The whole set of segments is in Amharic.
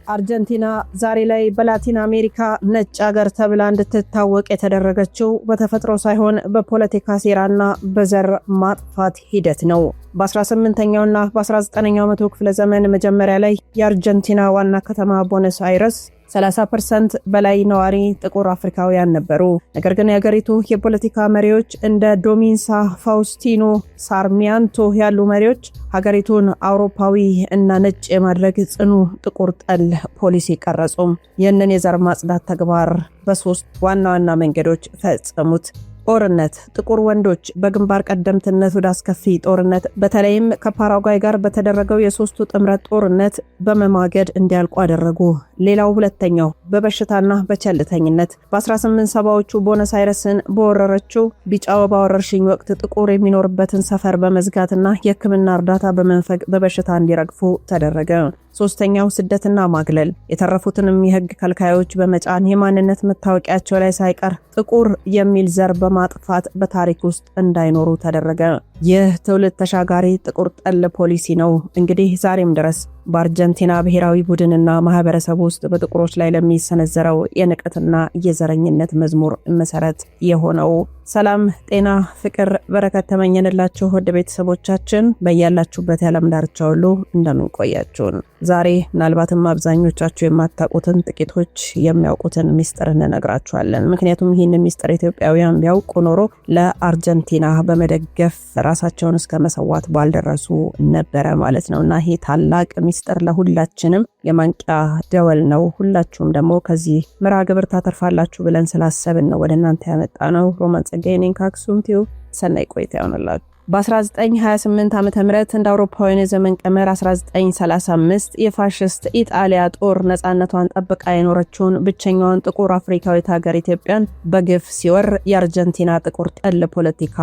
አርጀንቲና ዛሬ ላይ በላቲን አሜሪካ ነጭ ሀገር ተብላ እንድትታወቅ የተደረገችው በተፈጥሮ ሳይሆን በፖለቲካ ሴራና በዘር ማጥፋት ሂደት ነው። በ18ኛውና በ19ኛው መቶ ክፍለ ዘመን መጀመሪያ ላይ የአርጀንቲና ዋና ከተማ ቦነስ አይረስ 30% በላይ ነዋሪ ጥቁር አፍሪካውያን ነበሩ። ነገር ግን የሀገሪቱ የፖለቲካ መሪዎች እንደ ዶሚንሳ ፋውስቲኖ ሳርሚያንቶ ያሉ መሪዎች ሀገሪቱን አውሮፓዊ እና ነጭ የማድረግ ጽኑ ጥቁር ጠል ፖሊሲ ቀረጹ። ይህንን የዘር ማጽዳት ተግባር በሶስት ዋና ዋና መንገዶች ፈጸሙት። ጦርነት፣ ጥቁር ወንዶች በግንባር ቀደምትነት ወደ አስከፊ ጦርነት በተለይም ከፓራጓይ ጋር በተደረገው የሶስቱ ጥምረት ጦርነት በመማገድ እንዲያልቁ አደረጉ። ሌላው ሁለተኛው በበሽታና በቸልተኝነት በ1870ዎቹ ቦነስ አይረስን በወረረችው ቢጫ ወባ ወረርሽኝ ወቅት ጥቁር የሚኖርበትን ሰፈር በመዝጋትና የሕክምና እርዳታ በመንፈግ በበሽታ እንዲረግፉ ተደረገ። ሶስተኛው ስደትና ማግለል፣ የተረፉትንም የህግ ከልካዮች በመጫን የማንነት መታወቂያቸው ላይ ሳይቀር ጥቁር የሚል ዘር በማጥፋት በታሪክ ውስጥ እንዳይኖሩ ተደረገ። ይህ ትውልድ ተሻጋሪ ጥቁር ጠል ፖሊሲ ነው እንግዲህ ዛሬም ድረስ በአርጀንቲና ብሔራዊ ቡድንና ማህበረሰብ ውስጥ በጥቁሮች ላይ ለሚሰነዘረው የንቀትና የዘረኝነት መዝሙር መሰረት የሆነው። ሰላም፣ ጤና፣ ፍቅር፣ በረከት ተመኘንላችሁ ወደ ቤተሰቦቻችን በያላችሁበት የዓለም ዳርቻ ሁሉ እንደምን ቆያችሁን። ዛሬ ምናልባትም አብዛኞቻችሁ የማታውቁትን ጥቂቶች የሚያውቁትን ሚስጥር እንነግራችኋለን። ምክንያቱም ይህንን ሚስጥር ኢትዮጵያውያን ቢያውቁ ኖሮ ለአርጀንቲና በመደገፍ ራሳቸውን እስከ መሰዋት ባልደረሱ ነበረ ማለት ነውና ይሄ ታላቅ ሚስጥር ለሁላችንም የማንቂያ ደወል ነው። ሁላችሁም ደግሞ ከዚህ መርሃ ግብር ታተርፋላችሁ ብለን ስላሰብን ነው ወደ እናንተ ያመጣ ነው። ሮማን ጸጋዬ ነኝ ከአክሱም ቲዩብ። ሰናይ ቆይታ ይሆንላችሁ። በ1928 ዓመተ ምህረት እንደ አውሮፓውያን የዘመን ቀመር 1935 የፋሽስት ኢጣሊያ ጦር ነፃነቷን ጠብቃ የኖረችውን ብቸኛዋን ጥቁር አፍሪካዊት ሀገር ኢትዮጵያን በግፍ ሲወር የአርጀንቲና ጥቁር ጠል ፖለቲካ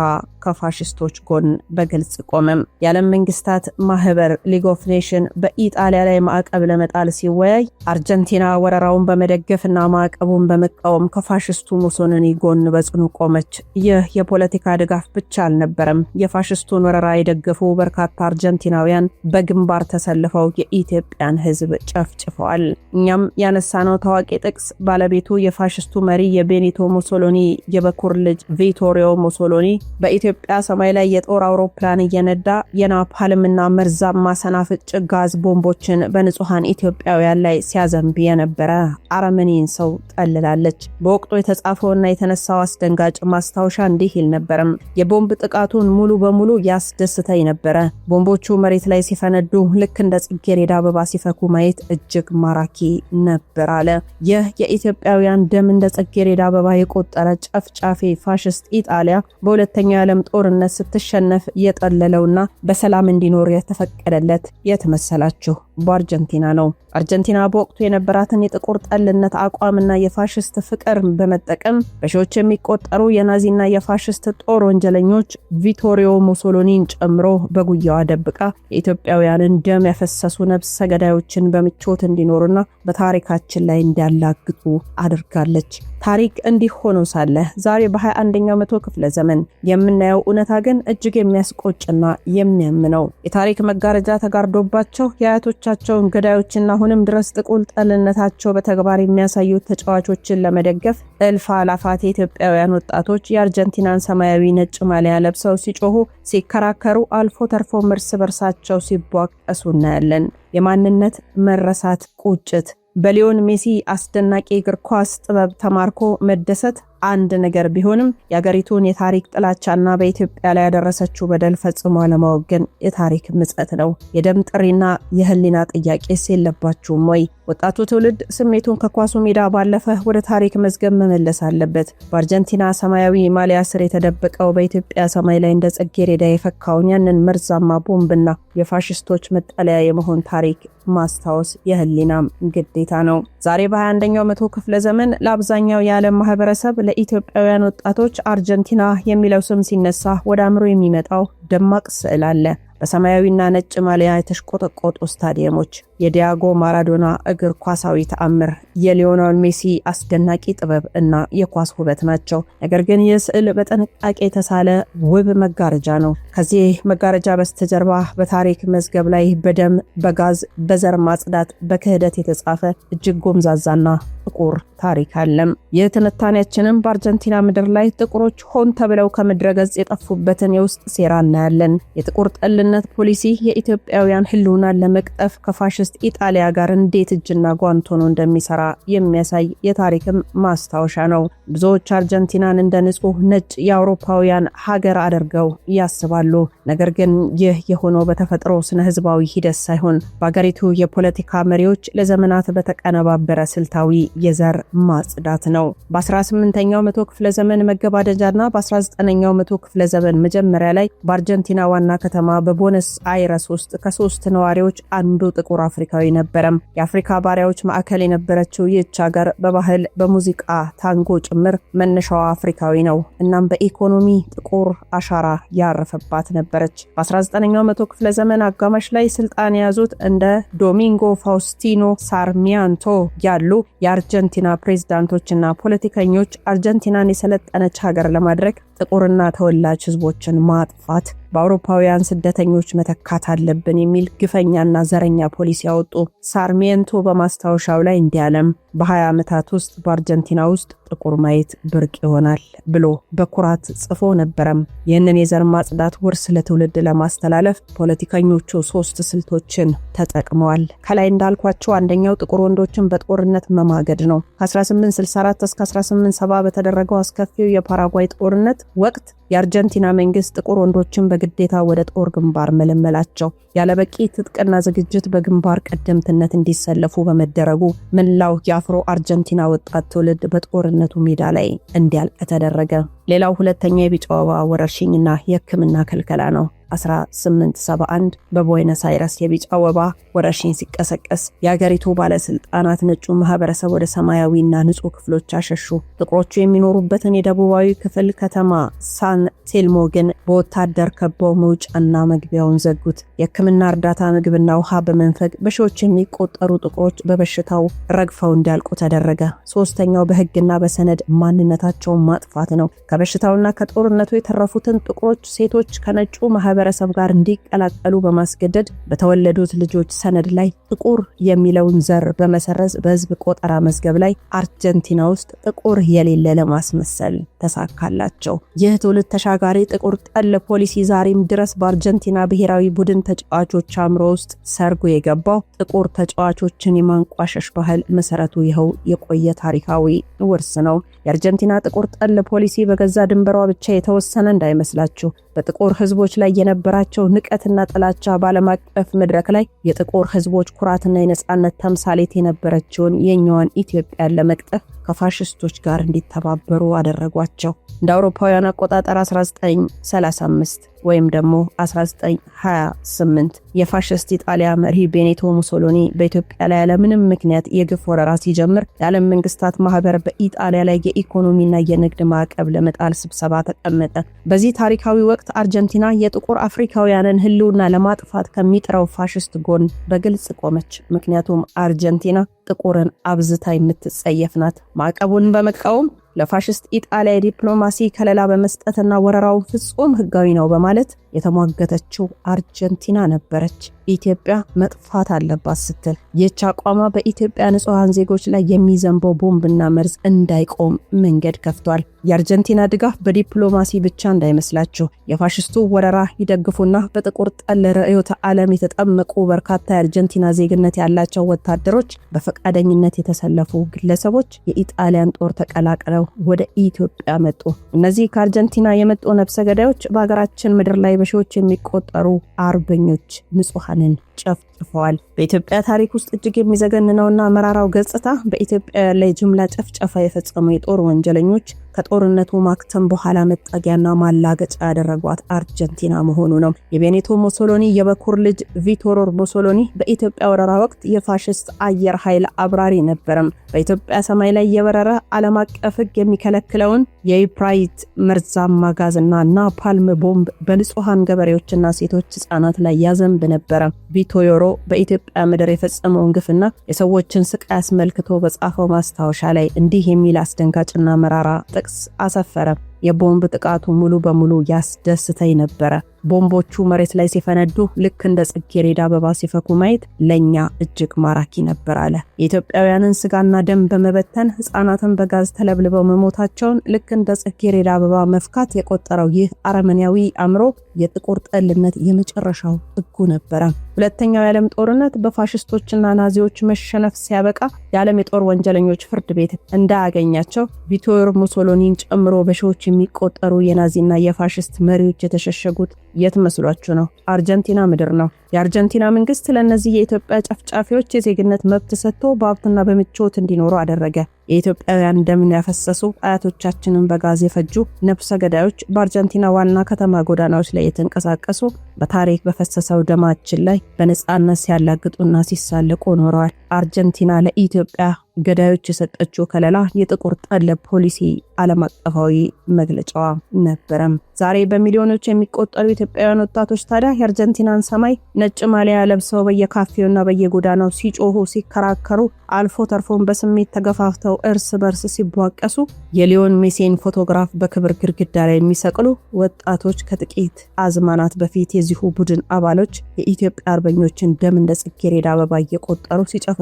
ከፋሽስቶች ጎን በግልጽ ቆመም። የዓለም መንግስታት ማህበር ሊግ ኦፍ ኔሽን በኢጣሊያ ላይ ማዕቀብ ለመጣል ሲወያይ አርጀንቲና ወረራውን በመደገፍና ማዕቀቡን በመቃወም ከፋሽስቱ ሙሶሊኒ ጎን በጽኑ ቆመች። ይህ የፖለቲካ ድጋፍ ብቻ አልነበረም። የፋሽስቱን ወረራ የደገፉ በርካታ አርጀንቲናውያን በግንባር ተሰልፈው የኢትዮጵያን ሕዝብ ጨፍጭፈዋል። እኛም ያነሳነው ታዋቂ ጥቅስ ባለቤቱ የፋሽስቱ መሪ የቤኒቶ ሙሶሊኒ የበኩር ልጅ ቪቶሪዮ ሙሶሊኒ በኢትዮጵያ ሰማይ ላይ የጦር አውሮፕላን እየነዳ የናፓልምና መርዛማ ሰናፍጭ ጋዝ ቦምቦችን በንጹሃን ኢትዮጵያውያን ላይ ሲያዘንብ የነበረ አረመኔን ሰው ጠልላለች። በወቅቱ የተጻፈውና የተነሳው አስደንጋጭ ማስታወሻ እንዲህ ይል ነበርም። የቦምብ ጥቃቱን ሙሉ በሙሉ ያስደስተኝ ነበረ። ቦምቦቹ መሬት ላይ ሲፈነዱ ልክ እንደ ጽጌረዳ አበባ ሲፈኩ ማየት እጅግ ማራኪ ነበር አለ። ይህ የኢትዮጵያውያን ደም እንደ ጽጌረዳ አበባ የቆጠረ ጨፍጫፊ ፋሽስት ኢጣሊያ በሁለተኛው የዓለም ጦርነት ስትሸነፍ የጠለለውና በሰላም እንዲኖር የተፈቀደለት የተመሰላችሁ በአርጀንቲና ነው። አርጀንቲና በወቅቱ የነበራትን የጥቁር ጠልነት አቋምና የፋሽስት ፍቅር በመጠቀም በሺዎች የሚቆጠሩ የናዚና የፋሽስት ጦር ወንጀለኞች ቪቶሪዮ ሙሶሊኒን ጨምሮ በጉያዋ ደብቃ የኢትዮጵያውያንን ደም ያፈሰሱ ነፍሰ ገዳዮችን በምቾት እንዲኖሩና በታሪካችን ላይ እንዲያላግጡ አድርጋለች። ታሪክ እንዲህ ሆኖ ሳለ ዛሬ በ21ኛው መቶ ክፍለ ዘመን የምናየው እውነታ ግን እጅግ የሚያስቆጭና የሚያምነው የታሪክ መጋረጃ ተጋርዶባቸው የአያቶቻቸውን ገዳዮችና አሁንም ድረስ ጥቁር ጠልነታቸው በተግባር የሚያሳዩ ተጫዋቾችን ለመደገፍ እልፍ አላፋት የኢትዮጵያውያን ወጣቶች የአርጀንቲናን ሰማያዊ ነጭ ማሊያ ለብሰው ሲጮሁ፣ ሲከራከሩ፣ አልፎ ተርፎ እርስ በርሳቸው ሲቧቀሱ እናያለን። የማንነት መረሳት ቁጭት በሊዮን ሜሲ አስደናቂ እግር ኳስ ጥበብ ተማርኮ መደሰት አንድ ነገር ቢሆንም የሀገሪቱን የታሪክ ጥላቻና በኢትዮጵያ ላይ ያደረሰችው በደል ፈጽሞ አለማወገን የታሪክ ምጸት ነው። የደም ጥሪና የህሊና ጥያቄስ የለባችሁም ወይ? ወጣቱ ትውልድ ስሜቱን ከኳሱ ሜዳ ባለፈ ወደ ታሪክ መዝገብ መመለስ አለበት። በአርጀንቲና ሰማያዊ ማሊያ ስር የተደበቀው በኢትዮጵያ ሰማይ ላይ እንደ ጽጌረዳ የፈካውን ያንን መርዛማ ቦምብና የፋሽስቶች መጠለያ የመሆን ታሪክ ማስታወስ የህሊናም ግዴታ ነው። ዛሬ በ21ኛው መቶ ክፍለ ዘመን ለአብዛኛው የዓለም ማህበረሰብ ለኢትዮጵያውያን ወጣቶች አርጀንቲና የሚለው ስም ሲነሳ ወደ አእምሮ የሚመጣው ደማቅ ስዕል አለ። በሰማያዊና ነጭ ማሊያ የተሽቆጠቆጡ ስታዲየሞች፣ የዲያጎ ማራዶና እግር ኳሳዊ ተአምር፣ የሊዮኔል ሜሲ አስደናቂ ጥበብ እና የኳስ ውበት ናቸው። ነገር ግን ይህ ስዕል በጥንቃቄ የተሳለ ውብ መጋረጃ ነው። ከዚህ መጋረጃ በስተጀርባ በታሪክ መዝገብ ላይ በደም፣ በጋዝ፣ በዘር ማጽዳት፣ በክህደት የተጻፈ እጅግ ጎምዛዛና ጥቁር ታሪክ አለም። ይህ ትንታኔያችንም በአርጀንቲና ምድር ላይ ጥቁሮች ሆን ተብለው ከምድረ ገጽ የጠፉበትን የውስጥ ሴራ እናያለን። የጥቁር ጠልነት ፖሊሲ የኢትዮጵያውያን ህልውናን ለመቅጠፍ ከፋሽስት ኢጣሊያ ጋር እንዴት እጅና ጓንት ሆኖ እንደሚሰራ የሚያሳይ የታሪክም ማስታወሻ ነው። ብዙዎች አርጀንቲናን እንደ ንጹህ ነጭ የአውሮፓውያን ሀገር አድርገው ያስባሉ። ነገር ግን ይህ የሆነው በተፈጥሮ ስነ ህዝባዊ ሂደት ሳይሆን በአገሪቱ የፖለቲካ መሪዎች ለዘመናት በተቀነባበረ ስልታዊ የዘር ማጽዳት ነው። በ18ኛው መቶ ክፍለ ዘመን መገባደጃና በ19ኛው መቶ ክፍለ ዘመን መጀመሪያ ላይ በአርጀንቲና ዋና ከተማ በቦነስ አይረስ ውስጥ ከ3 ነዋሪዎች አንዱ ጥቁር አፍሪካዊ ነበረም። የአፍሪካ ባሪያዎች ማዕከል የነበረችው ይህች ሀገር በባህል፣ በሙዚቃ፣ ታንጎ ጭምር መነሻዋ አፍሪካዊ ነው። እናም በኢኮኖሚ ጥቁር አሻራ ያረፈባት ነበረች። በ19ኛው መቶ ክፍለ ዘመን አጋማሽ ላይ ስልጣን የያዙት እንደ ዶሚንጎ ፋውስቲኖ ሳርሚያንቶ ያሉ የአርጀንቲና ፕሬዝዳንቶችና ፖለቲከኞች አርጀንቲናን የሰለጠነች ሀገር ለማድረግ ጥቁርና ተወላጅ ህዝቦችን ማጥፋት፣ በአውሮፓውያን ስደተኞች መተካት አለብን የሚል ግፈኛና ዘረኛ ፖሊሲ ያወጡ። ሳርሚየንቶ በማስታወሻው ላይ እንዲያለም በ20 ዓመታት ውስጥ በአርጀንቲና ውስጥ ጥቁር ማየት ብርቅ ይሆናል ብሎ በኩራት ጽፎ ነበረም። ይህንን የዘር ማጽዳት ውርስ ለትውልድ ለማስተላለፍ ፖለቲከኞቹ 3 ስልቶችን ተጠቅመዋል። ከላይ እንዳልኳቸው አንደኛው ጥቁር ወንዶችን በጦርነት መማገድ ነው። ከ1864 እስከ 1870 በተደረገው አስከፊው የፓራጓይ ጦርነት ወቅት የአርጀንቲና መንግስት ጥቁር ወንዶችን በግዴታ ወደ ጦር ግንባር መለመላቸው ያለበቂ ትጥቅና ዝግጅት በግንባር ቀደምትነት እንዲሰለፉ በመደረጉ መላው የአፍሮ አርጀንቲና ወጣት ትውልድ በጦርነቱ ሜዳ ላይ እንዲያልቅ ተደረገ። ሌላው ሁለተኛው የቢጫ ወባ ወረርሽኝና የሕክምና ክልከላ ነው። 1871 በቦይነስ አይረስ የቢጫ ወባ ወረርሽኝ ሲቀሰቀስ የአገሪቱ ባለስልጣናት ነጩ ማህበረሰብ ወደ ሰማያዊና ንጹህ ክፍሎች አሸሹ። ጥቁሮቹ የሚኖሩበትን የደቡባዊ ክፍል ከተማ ሳን ቴልሞ ግን በወታደር ከበው መውጫና መግቢያውን ዘጉት። የሕክምና እርዳታ፣ ምግብና ውሃ በመንፈግ በሺዎች የሚቆጠሩ ጥቁሮች በበሽታው ረግፈው እንዲያልቁ ተደረገ። ሶስተኛው በህግና በሰነድ ማንነታቸውን ማጥፋት ነው። ከበሽታውና ከጦርነቱ የተረፉትን ጥቁሮች ሴቶች ከነጩ ማህበረሰብ ጋር እንዲቀላቀሉ በማስገደድ በተወለዱት ልጆች ሰነድ ላይ ጥቁር የሚለውን ዘር በመሰረዝ በህዝብ ቆጠራ መዝገብ ላይ አርጀንቲና ውስጥ ጥቁር የሌለ ለማስመሰል ተሳካላቸው። ይህ ትውልድ ተሻጋሪ ጥቁር ጠል ፖሊሲ ዛሬም ድረስ በአርጀንቲና ብሔራዊ ቡድን ተጫዋቾች አእምሮ ውስጥ ሰርጎ የገባው ጥቁር ተጫዋቾችን የማንቋሸሽ ባህል መሰረቱ ይኸው የቆየ ታሪካዊ ውርስ ነው። የአርጀንቲና ጥቁር ጠል ፖሊሲ በገዛ ድንበሯ ብቻ የተወሰነ እንዳይመስላችሁ። በጥቁር ህዝቦች ላይ የነበራቸው ንቀትና ጥላቻ በዓለም አቀፍ መድረክ ላይ የጥቁር ህዝቦች ኩራትና የነጻነት ተምሳሌት የነበረችውን የኛዋን ኢትዮጵያን ለመቅጠፍ ከፋሽስቶች ጋር እንዲተባበሩ አደረጓቸው። እንደ አውሮፓውያን አቆጣጠር 1935 ወይም ደግሞ 1928 የፋሽስት ኢጣሊያ መሪ ቤኔቶ ሙሶሎኒ በኢትዮጵያ ላይ ያለምንም ምክንያት የግፍ ወረራ ሲጀምር የዓለም መንግስታት ማህበር በኢጣሊያ ላይ የኢኮኖሚና የንግድ ማዕቀብ ለመጣል ስብሰባ ተቀመጠ። በዚህ ታሪካዊ ወቅት አርጀንቲና የጥቁር አፍሪካውያንን ህልውና ለማጥፋት ከሚጥረው ፋሽስት ጎን በግልጽ ቆመች። ምክንያቱም አርጀንቲና ጥቁርን አብዝታ የምትጸየፍ ናት። ማዕቀቡን በመቃወም ለፋሽስት ኢጣሊያ ዲፕሎማሲ ከለላ በመስጠትና ወረራው ፍጹም ህጋዊ ነው በማለት የተሟገተችው አርጀንቲና ነበረች። ኢትዮጵያ መጥፋት አለባት ስትል ይህች አቋሟ በኢትዮጵያ ንጹሃን ዜጎች ላይ የሚዘንበው ቦምብና መርዝ እንዳይቆም መንገድ ከፍቷል። የአርጀንቲና ድጋፍ በዲፕሎማሲ ብቻ እንዳይመስላችሁ። የፋሽስቱ ወረራ ይደግፉና በጥቁር ጠል ርዕዮተ ዓለም የተጠመቁ በርካታ የአርጀንቲና ዜግነት ያላቸው ወታደሮች፣ በፈቃደኝነት የተሰለፉ ግለሰቦች የኢጣሊያን ጦር ተቀላቅለው ወደ ኢትዮጵያ መጡ። እነዚህ ከአርጀንቲና የመጡ ነፍሰ ገዳዮች በሀገራችን ምድር ላይ በሺዎች የሚቆጠሩ አርበኞች ንጹሃንን ጨፍጭፈዋል። በኢትዮጵያ ታሪክ ውስጥ እጅግ የሚዘገንነውና መራራው ገጽታ በኢትዮጵያ ላይ ጅምላ ጭፍጨፋ የፈጸሙ የጦር ወንጀለኞች ከጦርነቱ ማክተም በኋላ መጠጊያና ማላገጫ ያደረጓት አርጀንቲና መሆኑ ነው። የቤኒቶ ሙሶሎኒ የበኩር ልጅ ቪቶር ሙሶሎኒ በኢትዮጵያ ወረራ ወቅት የፋሽስት አየር ኃይል አብራሪ ነበረም። በኢትዮጵያ ሰማይ ላይ የበረረ ዓለም አቀፍ ሕግ የሚከለክለውን የዩፕራይት መርዛማ ጋዝና ናፓልም ቦምብ በንጹሃን ገበሬዎችና ሴቶች ህጻናት ላይ ያዘንብ ነበረ። ቪቶዮሮ በኢትዮጵያ ምድር የፈጸመውን ግፍና የሰዎችን ስቃይ አስመልክቶ በጻፈው ማስታወሻ ላይ እንዲህ የሚል አስደንጋጭና መራራ ጥቅስ አሰፈረ። የቦምብ ጥቃቱ ሙሉ በሙሉ ያስደስተኝ ነበረ። ቦምቦቹ መሬት ላይ ሲፈነዱ ልክ እንደ ጽጌረዳ አበባ ሲፈኩ ማየት ለኛ እጅግ ማራኪ ነበር አለ። የኢትዮጵያውያንን ስጋና ደም በመበተን ህፃናትን በጋዝ ተለብልበው መሞታቸውን ልክ እንደ ጽጌረዳ አበባ መፍካት የቆጠረው ይህ አረመኔያዊ አእምሮ የጥቁር ጠልነት የመጨረሻው ጥጉ ነበረ። ሁለተኛው የዓለም ጦርነት በፋሽስቶችና ናዚዎች መሸነፍ ሲያበቃ የዓለም የጦር ወንጀለኞች ፍርድ ቤት እንዳያገኛቸው ቪቶር ሙሶሎኒን ጨምሮ በሺዎች የሚቆጠሩ የናዚና የፋሽስት መሪዎች የተሸሸጉት የት መስሏችሁ ነው? አርጀንቲና ምድር ነው። የአርጀንቲና መንግስት ለነዚህ የኢትዮጵያ ጨፍጫፊዎች የዜግነት መብት ሰጥቶ በሀብትና በምቾት እንዲኖሩ አደረገ። የኢትዮጵያውያን ደምን ያፈሰሱ አያቶቻችንን በጋዝ የፈጁ ነፍሰ ገዳዮች በአርጀንቲና ዋና ከተማ ጎዳናዎች ላይ የተንቀሳቀሱ በታሪክ በፈሰሰው ደማችን ላይ በነጻነት ሲያላግጡና ሲሳለቁ ኖረዋል። አርጀንቲና ለኢትዮጵያ ገዳዮች የሰጠችው ከለላ የጥቁር ጠል ፖሊሲ ዓለም አቀፋዊ መግለጫዋ ነበረም። ዛሬ በሚሊዮኖች የሚቆጠሩ ኢትዮጵያውያን ወጣቶች ታዲያ የአርጀንቲናን ሰማይ ነጭ ማሊያ ለብሰው በየካፌውና በየጎዳናው ሲጮሁ፣ ሲከራከሩ፣ አልፎ ተርፎን በስሜት ተገፋፍተው እርስ በርስ ሲቧቀሱ የሊዮን ሜሲን ፎቶግራፍ በክብር ግድግዳ ላይ የሚሰቅሉ ወጣቶች ከጥቂት አዝማናት በፊት የዚሁ ቡድን አባሎች የኢትዮጵያ አርበኞችን ደም እንደ ጽጌረዳ አበባ እየቆጠሩ ሲጨፈጭፉ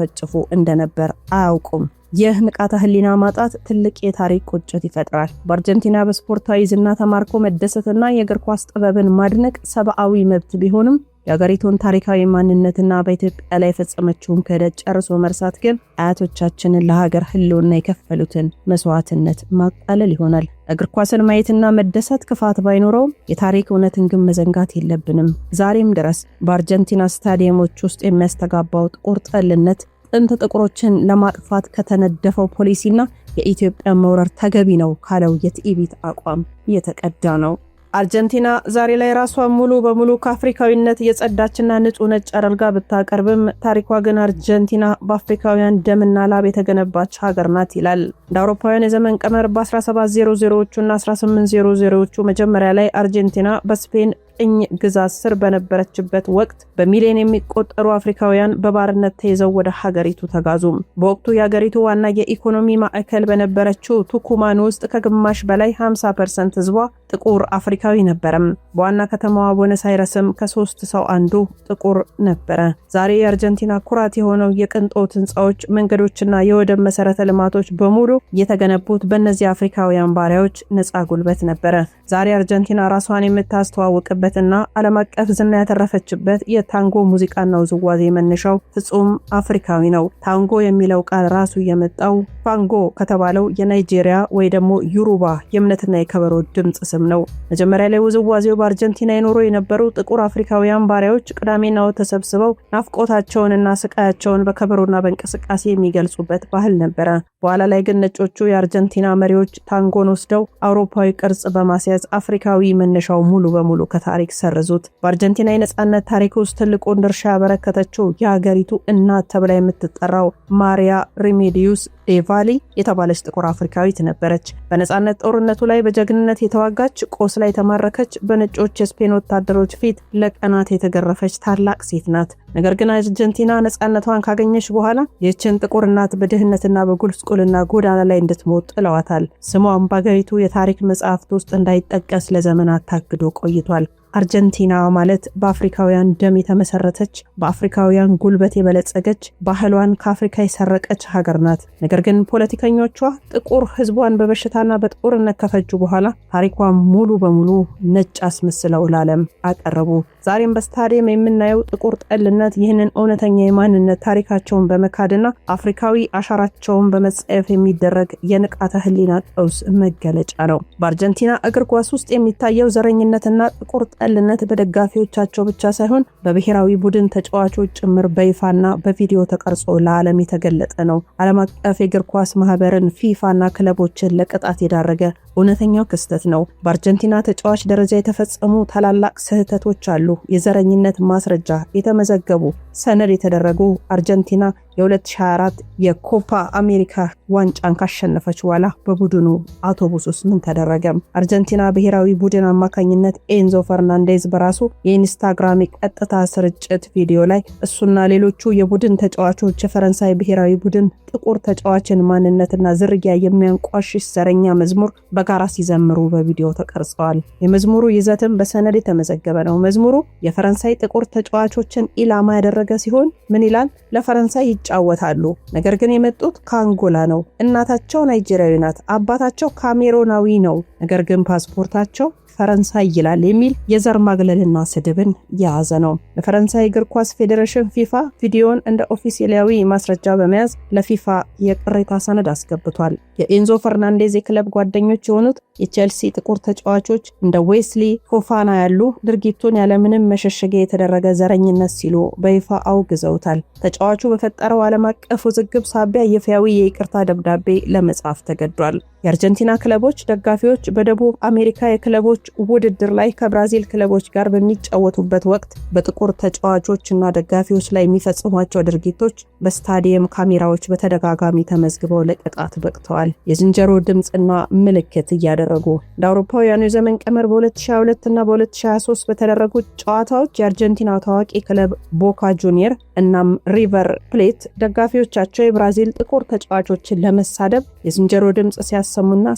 እንደነበር አያውቁም። ይህ ንቃተ ህሊና ማጣት ትልቅ የታሪክ ቁጭት ይፈጥራል። በአርጀንቲና በስፖርታዊ ዝና ተማርኮ መደሰትና የእግር ኳስ ጥበብን ማድነቅ ሰብአዊ መብት ቢሆንም የአገሪቱን ታሪካዊ ማንነትና በኢትዮጵያ ላይ የፈጸመችውን ክህደት ጨርሶ መርሳት ግን አያቶቻችንን ለሀገር ህልውና የከፈሉትን መስዋዕትነት ማቃለል ይሆናል። እግር ኳስን ማየትና መደሰት ክፋት ባይኖረውም የታሪክ እውነትን ግን መዘንጋት የለብንም። ዛሬም ድረስ በአርጀንቲና ስታዲየሞች ውስጥ የሚያስተጋባው ጥቁር ጠልነት ጥንት ጥቁሮችን ለማጥፋት ከተነደፈው ፖሊሲና የኢትዮጵያ መውረር ተገቢ ነው ካለው የትዕቢት አቋም የተቀዳ ነው። አርጀንቲና ዛሬ ላይ ራሷን ሙሉ በሙሉ ከአፍሪካዊነት የጸዳችና ንጹህ ነጭ አድርጋ ብታቀርብም ታሪኳ ግን አርጀንቲና በአፍሪካውያን ደምና ላብ የተገነባች ሀገር ናት ይላል። እንደ አውሮፓውያን የዘመን ቀመር በ1700ዎቹና 1800ዎቹ መጀመሪያ ላይ አርጀንቲና በስፔን ቅኝ ግዛት ስር በነበረችበት ወቅት በሚሊዮን የሚቆጠሩ አፍሪካውያን በባርነት ተይዘው ወደ ሀገሪቱ ተጋዙ። በወቅቱ የሀገሪቱ ዋና የኢኮኖሚ ማዕከል በነበረችው ቱኩማን ውስጥ ከግማሽ በላይ 50% ህዝቧ ጥቁር አፍሪካዊ ነበረም። በዋና ከተማዋ ቦነስ አይረስም ከ3 ሰው አንዱ ጥቁር ነበረ። ዛሬ የአርጀንቲና ኩራት የሆነው የቅንጦት ህንፃዎች፣ መንገዶችና የወደብ መሰረተ ልማቶች በሙሉ የተገነቡት በእነዚህ አፍሪካውያን ባሪያዎች ነፃ ጉልበት ነበረ። ዛሬ አርጀንቲና ራሷን የምታስተዋውቅበትና ዓለም አቀፍ ዝና ያተረፈችበት የታንጎ ሙዚቃና ውዝዋዜ መነሻው ፍጹም አፍሪካዊ ነው። ታንጎ የሚለው ቃል ራሱ የመጣው ፋንጎ ከተባለው የናይጄሪያ ወይ ደግሞ ዩሩባ የእምነትና የከበሮ ድምጽ ስም ነው። መጀመሪያ ላይ ውዝዋዜው በአርጀንቲና የኖሩ የነበሩ ጥቁር አፍሪካውያን ባሪያዎች ቅዳሜና እሁድ ተሰብስበው ናፍቆታቸውንና ስቃያቸውን በከበሮና በእንቅስቃሴ የሚገልጹበት ባህል ነበረ። በኋላ ላይ ግን ነጮቹ የአርጀንቲና መሪዎች ታንጎን ወስደው አውሮፓዊ ቅርጽ በማስያዝ አፍሪካዊ መነሻው ሙሉ በሙሉ ከታሪክ ሰረዙት። በአርጀንቲና የነጻነት ታሪክ ውስጥ ትልቁን ድርሻ ያበረከተችው የሀገሪቱ እናት ተብላ የምትጠራው ማሪያ ሪሜዲዩስ ዴቫሊ የተባለች ጥቁር አፍሪካዊት ነበረች። በነጻነት ጦርነቱ ላይ በጀግንነት የተዋጋች፣ ቆስላ የተማረከች፣ በነጮች የስፔን ወታደሮች ፊት ለቀናት የተገረፈች ታላቅ ሴት ናት። ነገር ግን አርጀንቲና ነጻነቷን ካገኘች በኋላ ይህችን ጥቁር እናት በድህነትና በጉስቁልና ጎዳና ላይ እንድትሞት ጥለዋታል። ስሟም በአገሪቱ የታሪክ መጽሐፍት ውስጥ እንዳይጠቀስ ለዘመናት ታግዶ ቆይቷል። አርጀንቲና ማለት በአፍሪካውያን ደም የተመሰረተች፣ በአፍሪካውያን ጉልበት የበለጸገች፣ ባህሏን ከአፍሪካ የሰረቀች ሀገር ናት። ነገር ግን ፖለቲከኞቿ ጥቁር ህዝቧን በበሽታና በጦርነት ከፈጁ በኋላ ታሪኳን ሙሉ በሙሉ ነጭ አስመስለው ለዓለም አቀረቡ። ዛሬም በስታዲየም የምናየው ጥቁር ጠልነት ይህንን እውነተኛ የማንነት ታሪካቸውን በመካድና አፍሪካዊ አሻራቸውን በመጸየፍ የሚደረግ የንቃተ ህሊና ቀውስ መገለጫ ነው። በአርጀንቲና እግር ኳስ ውስጥ የሚታየው ዘረኝነትና ጥቁር ጠልነት በደጋፊዎቻቸው ብቻ ሳይሆን በብሔራዊ ቡድን ተጫዋቾች ጭምር በይፋና በቪዲዮ ተቀርጾ ለዓለም የተገለጠ ነው። ዓለም አቀፍ የእግር ኳስ ማህበርን ፊፋና ክለቦችን ለቅጣት የዳረገ እውነተኛው ክስተት ነው። በአርጀንቲና ተጫዋች ደረጃ የተፈጸሙ ታላላቅ ስህተቶች አሉ። የዘረኝነት ማስረጃ የተመዘገቡ ሰነድ የተደረጉ አርጀንቲና የ2024 የኮፓ አሜሪካ ዋንጫን ካሸነፈች በኋላ በቡድኑ አውቶቡስ ውስጥ ምን ተደረገም? አርጀንቲና ብሔራዊ ቡድን አማካኝነት ኤንዞ ፈርናንዴዝ በራሱ የኢንስታግራም ቀጥታ ስርጭት ቪዲዮ ላይ እሱና ሌሎቹ የቡድን ተጫዋቾች የፈረንሳይ ብሔራዊ ቡድን ጥቁር ተጫዋችን ማንነትና ዝርያ የሚያንቋሽሽ ዘረኛ መዝሙር በጋራ ሲዘምሩ በቪዲዮ ተቀርጸዋል። የመዝሙሩ ይዘትም በሰነድ የተመዘገበ ነው። መዝሙሩ የፈረንሳይ ጥቁር ተጫዋቾችን ኢላማ ያደረገ ሲሆን ምን ይላል? ለፈረንሳይ ይጫወታሉ፣ ነገር ግን የመጡት ከአንጎላ ነው። እናታቸው ናይጄሪያዊ ናት፣ አባታቸው ካሜሮናዊ ነው፣ ነገር ግን ፓስፖርታቸው ፈረንሳይ ይላል የሚል የዘር ማግለልና ስድብን የያዘ ነው። ለፈረንሳይ እግር ኳስ ፌዴሬሽን ፊፋ ቪዲዮን እንደ ኦፊሴላዊ ማስረጃ በመያዝ ለፊፋ የቅሬታ ሰነድ አስገብቷል። የኤንዞ ፈርናንዴዝ የክለብ ጓደኞች የሆኑት የቼልሲ ጥቁር ተጫዋቾች እንደ ዌስሊ ፎፋና ያሉ ድርጊቱን ያለምንም መሸሸጊያ የተደረገ ዘረኝነት ሲሉ በይፋ አውግዘውታል። ተጫዋቹ በፈጠረው ዓለም አቀፍ ውዝግብ ሳቢያ ይፋዊ የይቅርታ ደብዳቤ ለመጻፍ ተገዷል። የአርጀንቲና ክለቦች ደጋፊዎች በደቡብ አሜሪካ የክለቦች ውድድር ላይ ከብራዚል ክለቦች ጋር በሚጫወቱበት ወቅት በጥቁር ተጫዋቾችና ደጋፊዎች ላይ የሚፈጽሟቸው ድርጊቶች በስታዲየም ካሜራዎች በተደጋጋሚ ተመዝግበው ለቅጣት በቅተዋል። የዝንጀሮ ድምጽና ምልክት እያደረጉ እንደ አውሮፓውያኑ የዘመን ቀመር በ2022 እና በ2023 በተደረጉ ጨዋታዎች የአርጀንቲና ታዋቂ ክለብ ቦካ ጁኒየር እናም ሪቨር ፕሌት ደጋፊዎቻቸው የብራዚል ጥቁር ተጫዋቾችን ለመሳደብ የዝንጀሮ ድምጽ ሲያሰሙና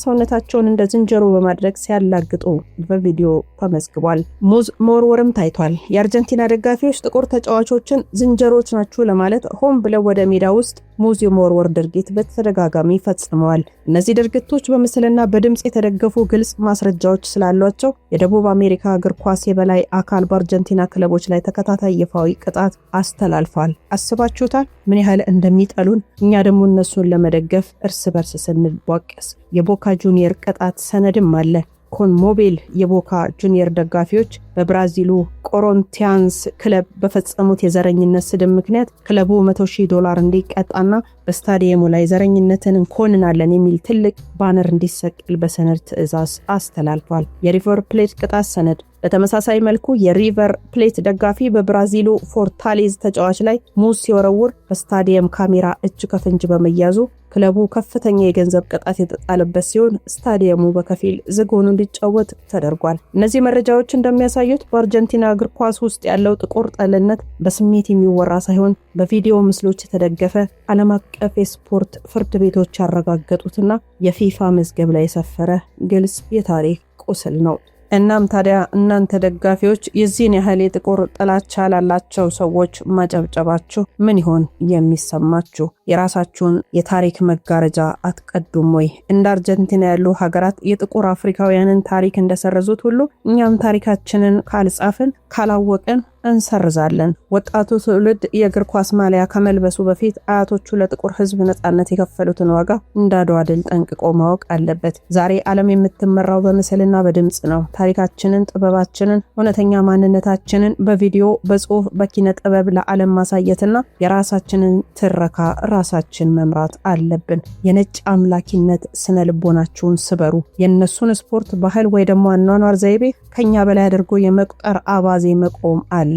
ሰውነታቸውን እንደ ዝንጀሮ በማድረግ ሲያላግጡ በቪዲዮ ተመዝግቧል። ሙዝ መወርወርም ታይቷል። የአርጀንቲና ደጋፊዎች ጥቁር ተጫዋቾችን ዝንጀሮች ናቸው ለማለት ሆን ብለው ወደ ሜዳ ውስጥ ሙዝ የመወርወር ድርጊት በተደጋጋሚ ፈጽመዋል። እነዚህ ድርጊቶች በምስልና በድምጽ የተደገፉ ግልጽ ማስረጃዎች ስላሏቸው የደቡብ አሜሪካ እግር ኳስ የበላይ አካል በአርጀንቲና ክለቦች ላይ ተከታታይ ይፋዊ ቅጣት አስተላልፏል። አስባችሁታል ምን ያህል እንደሚጠሉን? እኛ ደግሞ እነሱን ለመደገፍ እርስ በርስ ስንቧቀስ። የቦካ ጁኒየር ቅጣት ሰነድም አለ። ኮንሞቤል የቦካ ጁኒየር ደጋፊዎች በብራዚሉ ቆሮንቲያንስ ክለብ በፈጸሙት የዘረኝነት ስድብ ምክንያት ክለቡ $100,000 እንዲቀጣና በስታዲየሙ ላይ ዘረኝነትን እንኮንናለን የሚል ትልቅ ባነር እንዲሰቀል በሰነድ ትዕዛዝ አስተላልፏል። የሪቨር ፕሌት ቅጣት ሰነድ በተመሳሳይ መልኩ የሪቨር ፕሌት ደጋፊ በብራዚሉ ፎርታሌዝ ተጫዋች ላይ ሙዝ ሲወረውር በስታዲየም ካሜራ እጅ ከፍንጅ በመያዙ ክለቡ ከፍተኛ የገንዘብ ቅጣት የተጣለበት ሲሆን ስታዲየሙ በከፊል ዝግ ሆኖ እንዲጫወት ተደርጓል። እነዚህ መረጃዎች እንደሚያሳዩት በአርጀንቲና እግር ኳስ ውስጥ ያለው ጥቁር ጠልነት በስሜት የሚወራ ሳይሆን በቪዲዮ ምስሎች የተደገፈ ዓለም አቀፍ የስፖርት ፍርድ ቤቶች ያረጋገጡትና የፊፋ መዝገብ ላይ የሰፈረ ግልጽ የታሪክ ቁስል ነው። እናም ታዲያ እናንተ ደጋፊዎች የዚህን ያህል የጥቁር ጥላቻ ላላቸው ሰዎች ማጨብጨባችሁ ምን ይሆን የሚሰማችሁ? የራሳችሁን የታሪክ መጋረጃ አትቀዱም ወይ? እንደ አርጀንቲና ያሉ ሀገራት የጥቁር አፍሪካውያንን ታሪክ እንደሰረዙት ሁሉ እኛም ታሪካችንን ካልጻፍን ካላወቅን እንሰርዛለን። ወጣቱ ትውልድ የእግር ኳስ ማሊያ ከመልበሱ በፊት አያቶቹ ለጥቁር ሕዝብ ነጻነት የከፈሉትን ዋጋ እንዳድዋ ድል ጠንቅቆ ማወቅ አለበት። ዛሬ ዓለም የምትመራው በምስልና በድምጽ ነው። ታሪካችንን፣ ጥበባችንን፣ እውነተኛ ማንነታችንን በቪዲዮ፣ በጽሁፍ፣ በኪነ ጥበብ ለዓለም ማሳየትና የራሳችንን ትረካ ራሳችን መምራት አለብን። የነጭ አምላኪነት ስነ ልቦናችሁን ስበሩ። የነሱን ስፖርት፣ ባህል ወይ ደግሞ አኗኗር ዘይቤ ከኛ በላይ አድርጎ የመቁጠር አባዜ መቆም አለበት።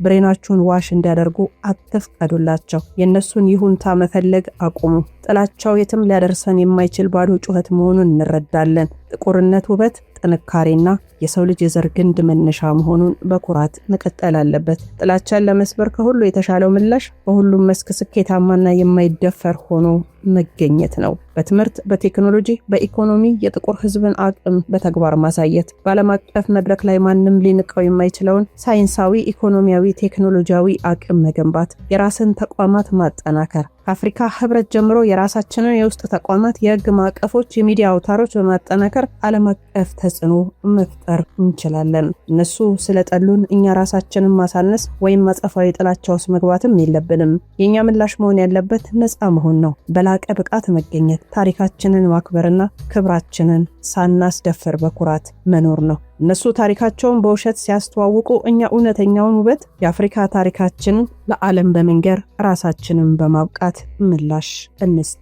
ብሬናችሁን ዋሽ እንዲያደርጉ አትፍቀዱላቸው። የነሱን ይሁንታ መፈለግ አቁሙ። ጥላቻው የትም ሊያደርሰን የማይችል ባዶ ጩኸት መሆኑን እንረዳለን። ጥቁርነት ውበት፣ ጥንካሬና የሰው ልጅ የዘር ግንድ መነሻ መሆኑን በኩራት መቀጠል አለበት። ጥላቻን ለመስበር ከሁሉ የተሻለው ምላሽ በሁሉም መስክ ስኬታማና የማይደፈር ሆኖ መገኘት ነው። በትምህርት፣ በቴክኖሎጂ፣ በኢኮኖሚ የጥቁር ሕዝብን አቅም በተግባር ማሳየት፣ በዓለም አቀፍ መድረክ ላይ ማንም ሊንቀው የማይችለውን ሳይንሳዊ፣ ኢኮኖሚያዊ፣ ቴክኖሎጂያዊ አቅም መገንባት፣ የራስን ተቋማት ማጠናከር፣ ከአፍሪካ ሕብረት ጀምሮ የራሳችንን የውስጥ ተቋማት፣ የህግ ማዕቀፎች፣ የሚዲያ አውታሮች በማጠናከር በመጠናከር ዓለም አቀፍ ተጽዕኖ መፍጠር እንችላለን። እነሱ ስለጠሉን እኛ ራሳችንን ማሳነስ ወይም አጸፋዊ ጥላቻ ውስጥ መግባትም የለብንም። የኛ ምላሽ መሆን ያለበት ነፃ መሆን ነው። በላቀ ብቃት መገኘት፣ ታሪካችንን ማክበርና ክብራችንን ሳናስደፍር በኩራት መኖር ነው። እነሱ ታሪካቸውን በውሸት ሲያስተዋውቁ እኛ እውነተኛውን ውበት የአፍሪካ ታሪካችንን ለዓለም በመንገር ራሳችንን በማብቃት ምላሽ እንስጥ።